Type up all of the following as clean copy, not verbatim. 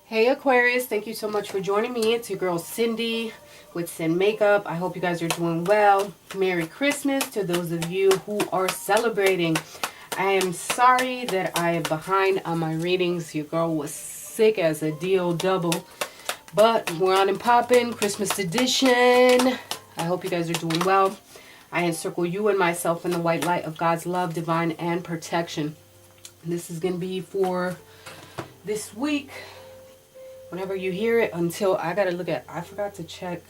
Hey Aquarius, thank you so much for joining me. It's your girl Cindy with Sin Makeup. I hope you guys are doing well. Merry Christmas to those of you who are celebrating. I am sorry that I am behind on my readings. Your girl was sick as a deal double. But we're on and popping, Christmas edition. I hope you guys are doing well. I encircle you and myself in the white light of God's love, divine, and protection. This is going to be for this week. Whenever you hear it, until I gotta look at, I forgot to check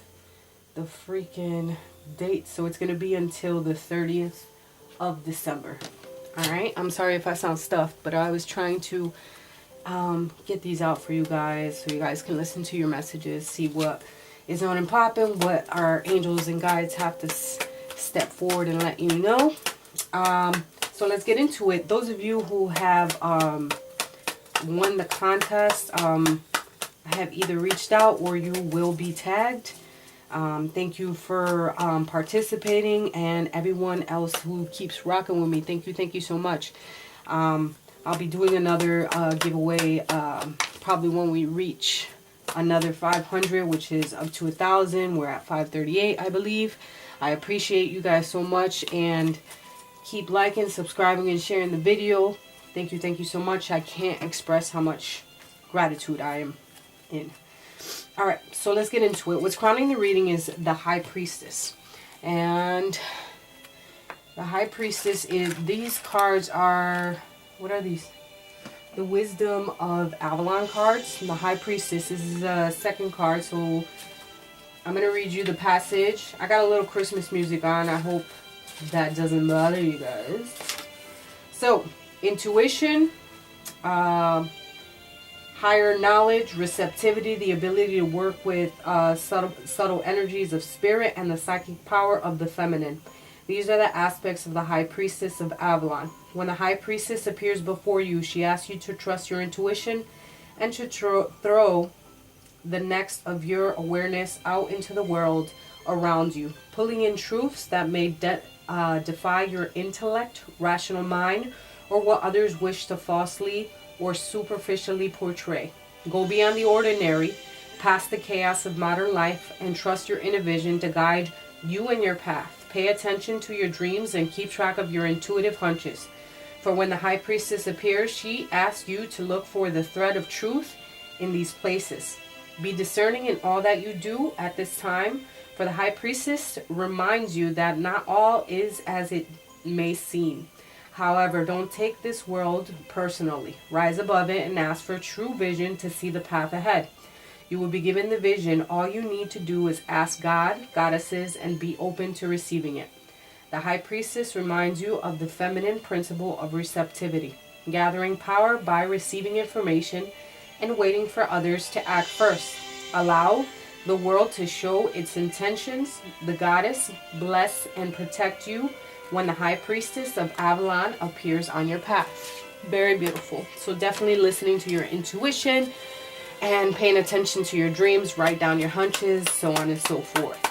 the freaking date, so it's gonna be until the 30th of December. Alright, I'm sorry if I sound stuffed, but I was trying to get these out for you guys so you guys can listen to your messages, see what is on and popping, what our angels and guides have to step forward and let you know. So let's get into it. Those of you who have won the contest, have either reached out or you will be tagged. Thank you for participating, and everyone else who keeps rocking with me. Thank you so much. I'll be doing another giveaway probably when we reach another 500, which is up to 1,000. We're at 538, I believe. I appreciate you guys so much, and keep liking, subscribing, and sharing the video. Thank you so much. I can't express how much gratitude I am in. Alright, so let's get into it. What's crowning the reading is the High Priestess. And the High Priestess is, these cards are, what are these? The Wisdom of Avalon cards. The High Priestess, this is a second card, so I'm going to read you the passage. I got a little Christmas music on. I hope that doesn't bother you guys. So, intuition, higher knowledge, receptivity, the ability to work with subtle energies of spirit, and the psychic power of the feminine. These are the aspects of the High Priestess of Avalon. When the High Priestess appears before you, she asks you to trust your intuition and to throw the next of your awareness out into the world around you, pulling in truths that may defy your intellect, rational mind, or what others wish to falsely or superficially portray. Go beyond the ordinary, past the chaos of modern life, and trust your inner vision to guide you in your path. Pay attention to your dreams and keep track of your intuitive hunches. For when the High Priestess appears, she asks you to look for the thread of truth in these places. Be discerning in all that you do at this time, for the High Priestess reminds you that not all is as it may seem. However, don't take this world personally. Rise above it and ask for true vision to see the path ahead. You will be given the vision. All you need to do is ask God, goddesses, and be open to receiving it. The High Priestess reminds you of the feminine principle of receptivity, gathering power by receiving information and waiting for others to act first. Allow the world to show its intentions. The goddess bless and protect you when the High Priestess of Avalon appears on your path. Very beautiful. So definitely listening to your intuition and paying attention to your dreams. Write down your hunches, so on and so forth.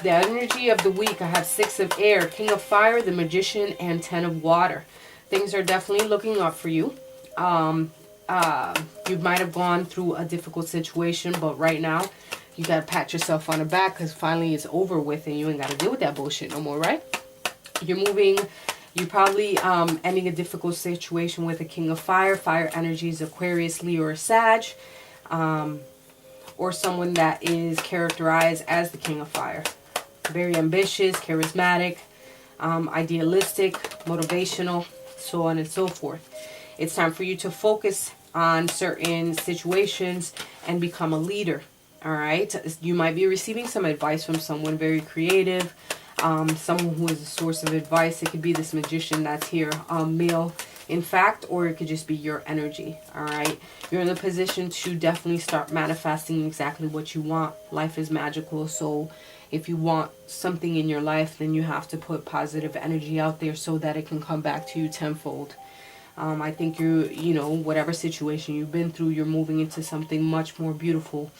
The energy of the week, I have 6 of air, King of fire, the Magician, and 10 of water. Things are definitely looking up for you. You might have gone through a difficult situation, but right now you got to pat yourself on the back because finally it's over with and you ain't got to deal with that bullshit no more, right? You're moving, you're probably ending a difficult situation with a King of Fire. Fire energies, Aquarius, Leo, or Sag. Or someone that is characterized as the King of Fire. Very ambitious, charismatic, idealistic, motivational, so on and so forth. It's time for you to focus on certain situations and become a leader. Alright? You might be receiving some advice from someone very creative. Someone who is a source of advice. It could be this magician that's here, male in fact, or it could just be your energy. All right, you're in a position to definitely start manifesting exactly what you want. Life is magical, so if you want something in your life, then you have to put positive energy out there so that it can come back to you tenfold. I think you know, whatever situation you've been through, you're moving into something much more beautiful,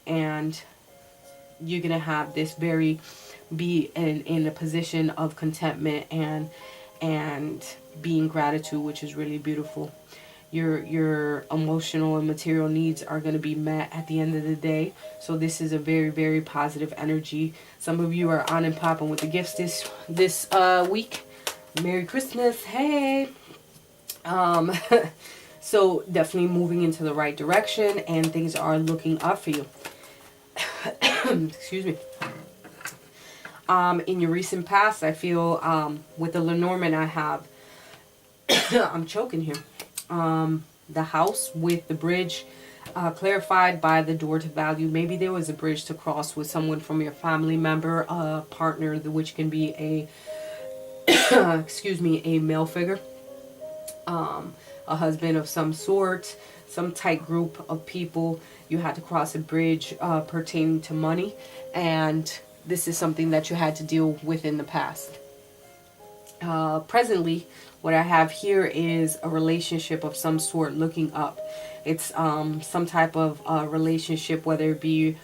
and you're gonna have this be in a position of contentment and being gratitude, which is really beautiful. your emotional and material needs are going to be met at the end of the day. So this is a very, very positive energy. Some of you are on and popping with the gifts this week. Merry Christmas. Hey. So definitely moving into the right direction, and things are looking up for you. Excuse me. In your recent past, I feel with the Lenormand I have, I'm choking here. The house with the bridge clarified by the door to value. Maybe there was a bridge to cross with someone from your family member, a partner, which can be a excuse me, a male figure, a husband of some sort, some tight group of people. You had to cross a bridge pertaining to money, and this is something that you had to deal with in the past. Presently, what I have here is a relationship of some sort looking up. It's some type of relationship, whether it be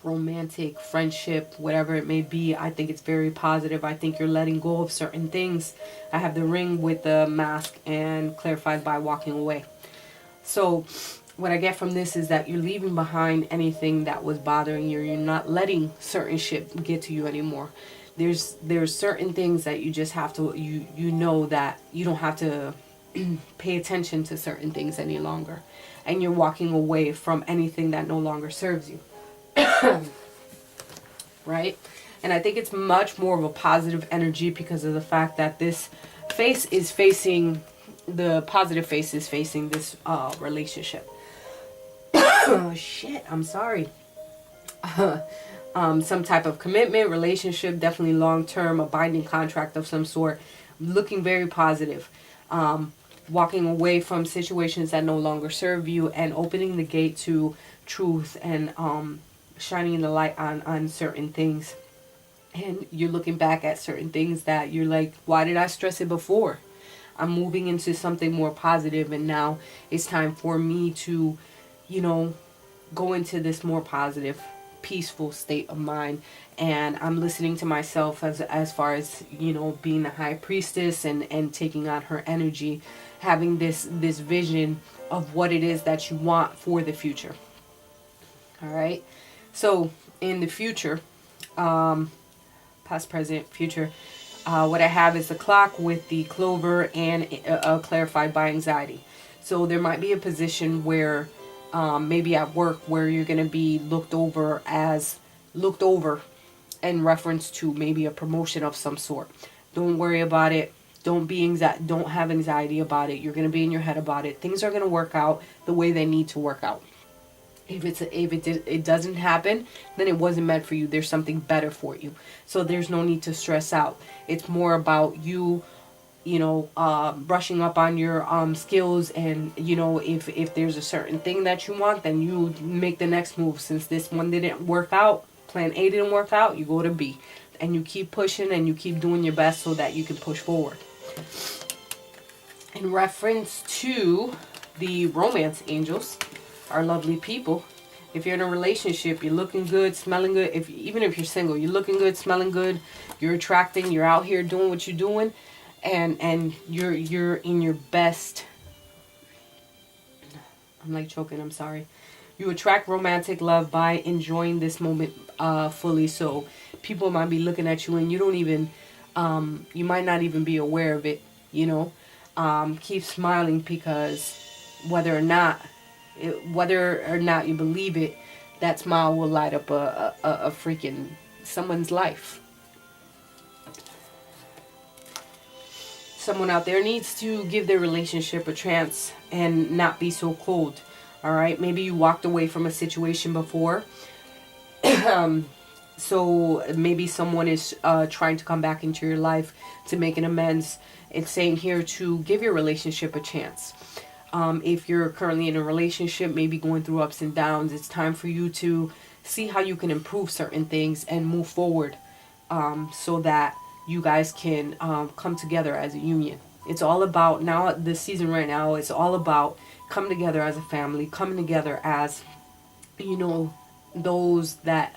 romantic, friendship, whatever it may be. I think it's very positive. I think you're letting go of certain things. I have the ring with the mask and clarified by walking away. So what I get from this is that you're leaving behind anything that was bothering you. You're not letting certain shit get to you anymore. There's certain things that you just have to, you know that you don't have to pay attention to certain things any longer. And you're walking away from anything that no longer serves you. Right? And I think it's much more of a positive energy because of the fact that this face is facing, the positive face is facing this relationship. Oh shit, I'm sorry. Some type of commitment, relationship, definitely long-term, a binding contract of some sort, looking very positive. Walking away from situations that no longer serve you and opening the gate to truth and shining the light on certain things. And you're looking back at certain things that you're like, why did I stress it before? I'm moving into something more positive, and now it's time for me to, you know, go into this more positive, peaceful state of mind. And I'm listening to myself as far as, you know, being the high priestess and taking on her energy, having this vision of what it is that you want for the future. All right. So in the future, past, present, future, what I have is the clock with the clover and clarified by anxiety. So there might be a position where maybe at work where you're going to be looked over in reference to maybe a promotion of some sort. Don't worry about it. Don't have anxiety about it. You're going to be in your head about it. Things are going to work out the way they need to work out. If it doesn't happen, then it wasn't meant for you. There's something better for you. So there's no need to stress out. It's more about you brushing up on your skills, and if there's a certain thing that you want, then you make the next move. Since this one didn't work out, plan A didn't work out, you go to B, and you keep pushing and you keep doing your best so that you can push forward. In reference to the romance angels, our lovely people, if you're in a relationship, you're looking good, smelling good. Even if you're single, you're looking good, smelling good, you're attracting, you're out here doing what you're doing, and you're in your best. I'm like choking, I'm sorry. You attract romantic love by enjoying this moment fully. So people might be looking at you and you don't even, you might not even be aware of it, keep smiling, because whether or not you believe it, that smile will light up a freaking someone's life. Someone out there needs to give their relationship a chance and not be so cold. All right, maybe you walked away from a situation before, so maybe someone is trying to come back into your life to make an amends. It's saying here to give your relationship a chance. If you're currently in a relationship, maybe going through ups and downs, it's time for you to see how you can improve certain things and move forward, so that you guys can come together as a union. It's all about, now this season right now, it's all about coming together as a family, coming together as, those that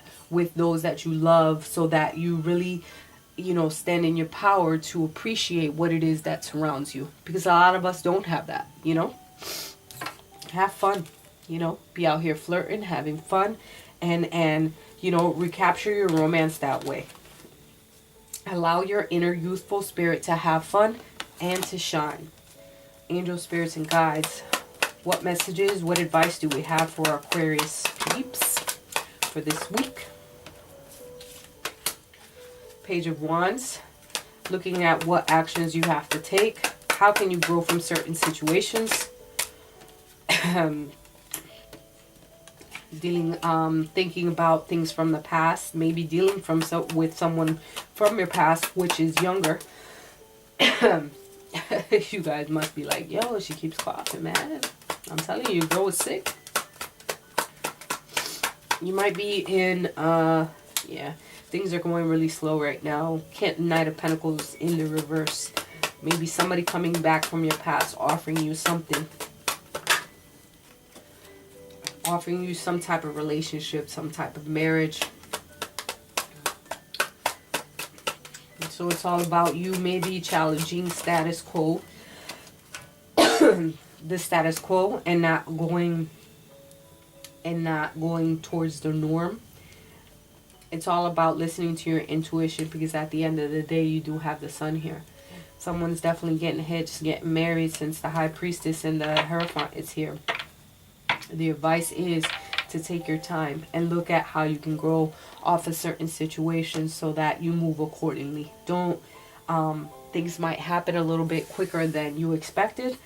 you love, so that you really you know, stand in your power to appreciate what it is that surrounds you. Because a lot of us don't have that, you know. Have fun, you know. Be out here flirting, having fun, and you know, recapture your romance that way. Allow your inner youthful spirit to have fun and to shine. Angel spirits and guides, what messages, what advice do we have for our Aquarius peeps for this week? Page of Wands, looking at what actions you have to take. How can you grow from certain situations? Thinking about things from the past, maybe dealing with someone from your past which is younger. You guys must be like, yo, she keeps coughing, man. I'm telling you, girl is sick. You might be in yeah, things are going really slow right now. Knight of Pentacles in the reverse. Maybe somebody coming back from your past offering you something. Offering you some type of relationship, some type of marriage. So it's all about you maybe challenging status quo. The status quo and not going towards the norm. It's all about listening to your intuition, because at the end of the day you do have the Sun here. Someone's definitely getting hitched, getting married, since the High Priestess and the Hierophant is here. The advice is to take your time and look at how you can grow off a certain situation so that you move accordingly. Don't things might happen a little bit quicker than you expected.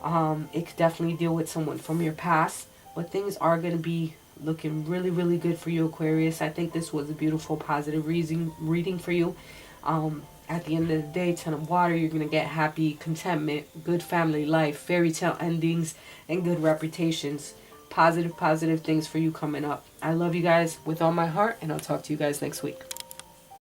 It could definitely deal with someone from your past, but things are going to be looking really, really good for you, Aquarius. I think this was a beautiful, positive reading for you. At the end of the day, Ten of Water, you're going to get happy, contentment, good family life, fairy tale endings, and good reputations. Positive things for you coming up. I love you guys with all my heart, and I'll talk to you guys next week.